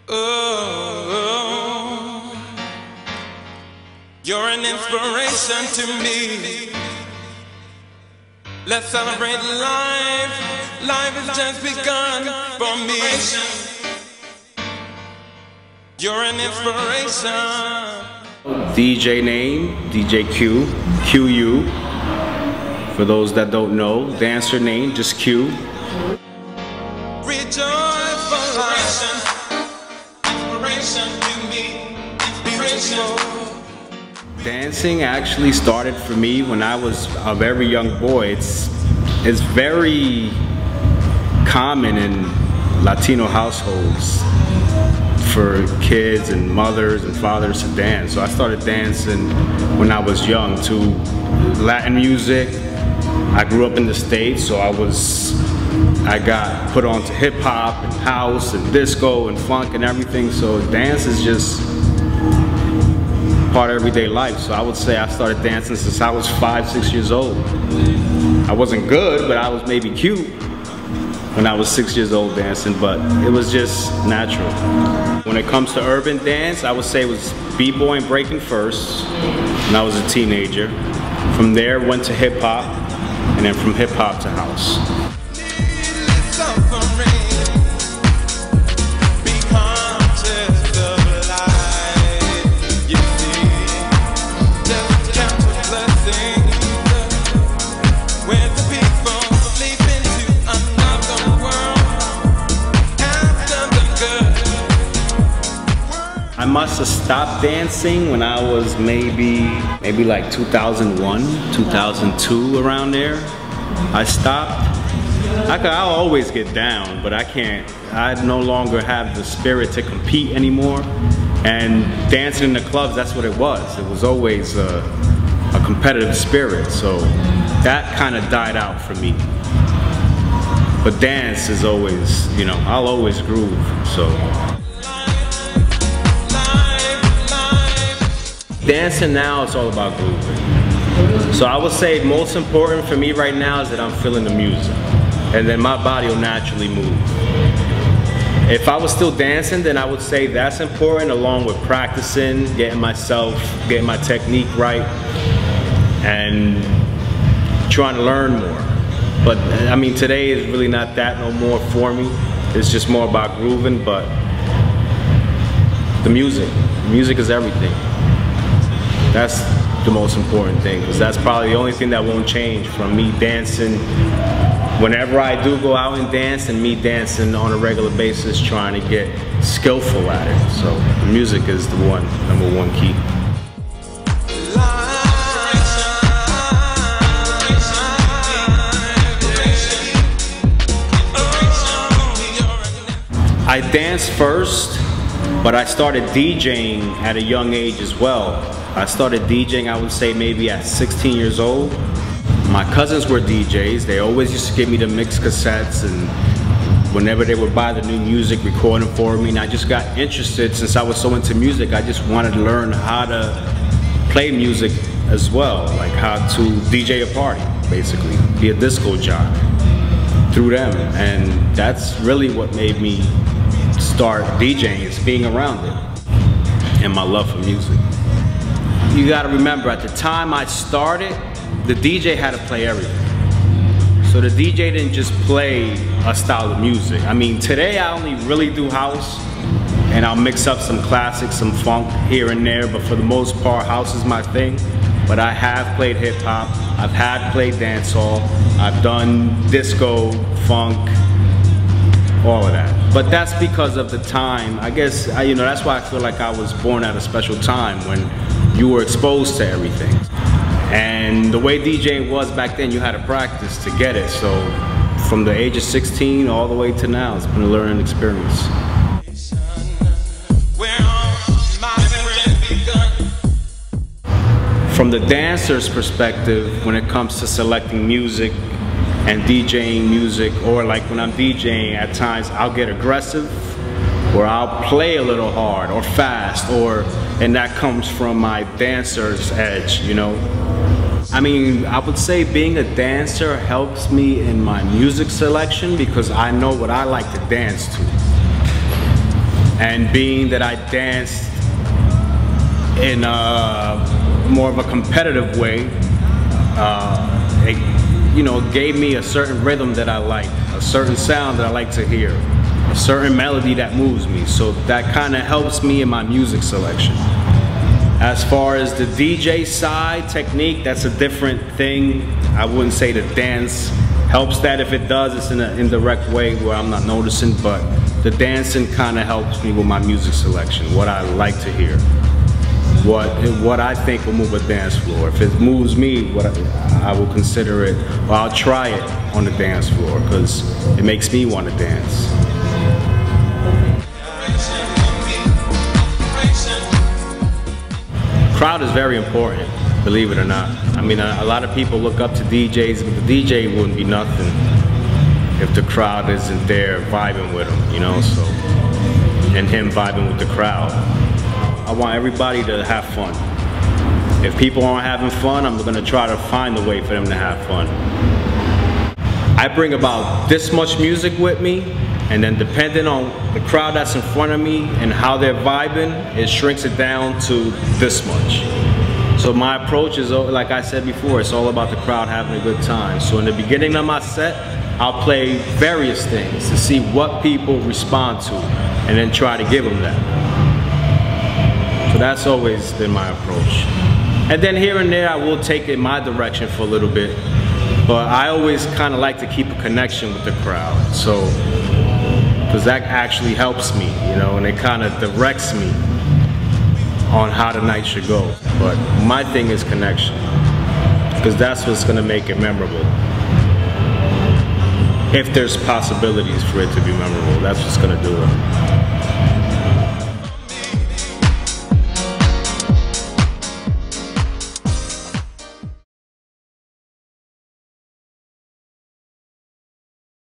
Oh, you're an inspiration to me. Let's celebrate life. Life has just begun for me. You're an inspiration. DJ name, DJ Q, QU. For those that don't know, dancer name, just Q. Rejoice for life. Inspiration to me. Inspiration. Dancing actually started for me when I was a very young boy. It's very common in Latino households for kids and mothers and fathers to dance. So I started dancing when I was young to Latin music. I grew up in the States, so I got put on to hip hop and house and disco and funk and everything. So dance is just part of everyday life. So I would say I started dancing since I was 5, 6 years old. I wasn't good, but I was maybe cute when I was 6 years old dancing, but it was just natural. When it comes to urban dance, I would say it was b-boy and breaking first when I was a teenager. From there, went to hip hop, and then from hip hop to house. I must have stopped dancing when I was maybe like 2001, 2002, around there. I stopped. I'll always get down, but I no longer have the spirit to compete anymore. And dancing in the clubs, that's what it was. It was always a competitive spirit. So that kind of died out for me. But dance is always, you know, I'll always groove, so. Dancing now, it's all about grooving. So I would say most important for me right now is that I'm feeling the music. And then my body will naturally move. If I was still dancing, then I would say that's important, along with practicing, getting my technique right, and trying to learn more. But I mean, today is really not that no more for me. It's just more about grooving, but the music is everything. That's the most important thing, because that's probably the only thing that won't change from me dancing whenever I do go out and dance, and me dancing on a regular basis trying to get skillful at it. So the music is the number one key. I danced first, but I started DJing at a young age as well. I started DJing, I would say maybe at 16 years old. My cousins were DJs. They always used to give me the mix cassettes, and whenever they would buy the new music, record them for me. And I just got interested, since I was so into music. I just wanted to learn how to play music as well, like how to DJ a party, basically, be a disco jock through them. And that's really what made me start DJing, is being around it and my love for music. You gotta remember, at the time I started, the DJ had to play everything. So the DJ didn't just play a style of music. I mean, today I only really do house, and I'll mix up some classics, some funk here and there, but for the most part, house is my thing. But I have played hip hop, I've played dancehall, I've done disco, funk, all of that. But that's because of the time. I guess, you know, that's why I feel like I was born at a special time when you were exposed to everything. And the way DJing was back then, you had to practice to get it. So from the age of 16 all the way to now, it's been a learning experience. From the dancer's perspective, when it comes to selecting music and DJing music, or like when I'm DJing, at times I'll get aggressive, or I'll play a little hard or fast, and that comes from my dancer's edge, you know. I mean, I would say being a dancer helps me in my music selection, because I know what I like to dance to. And being that I danced in more of a competitive way, it gave me a certain rhythm that I like, a certain sound that I like to hear, a certain melody that moves me. So that kind of helps me in my music selection. As far as the DJ side, technique, that's a different thing. I wouldn't say the dance helps that. If it does, it's in an indirect way where I'm not noticing, but the dancing kind of helps me with my music selection, what I like to hear, what I think will move a dance floor. If it moves me, I will consider it, or I'll try it on the dance floor because it makes me want to dance. Crowd is very important, believe it or not. I mean, a lot of people look up to DJs, but the DJ wouldn't be nothing if the crowd isn't there vibing with him, you know, so, and him vibing with the crowd. I want everybody to have fun. If people aren't having fun, I'm gonna try to find a way for them to have fun. I bring about this much music with me, and then depending on the crowd that's in front of me and how they're vibing, it shrinks it down to this much. So my approach is, like I said before, it's all about the crowd having a good time. So in the beginning of my set, I'll play various things to see what people respond to, and then try to give them that. So that's always been my approach. And then here and there, I will take it my direction for a little bit, but I always kind of like to keep a connection with the crowd. So, because that actually helps me, you know, and it kind of directs me on how the night should go. But my thing is connection, because that's what's gonna make it memorable. If there's possibilities for it to be memorable, that's what's gonna do it.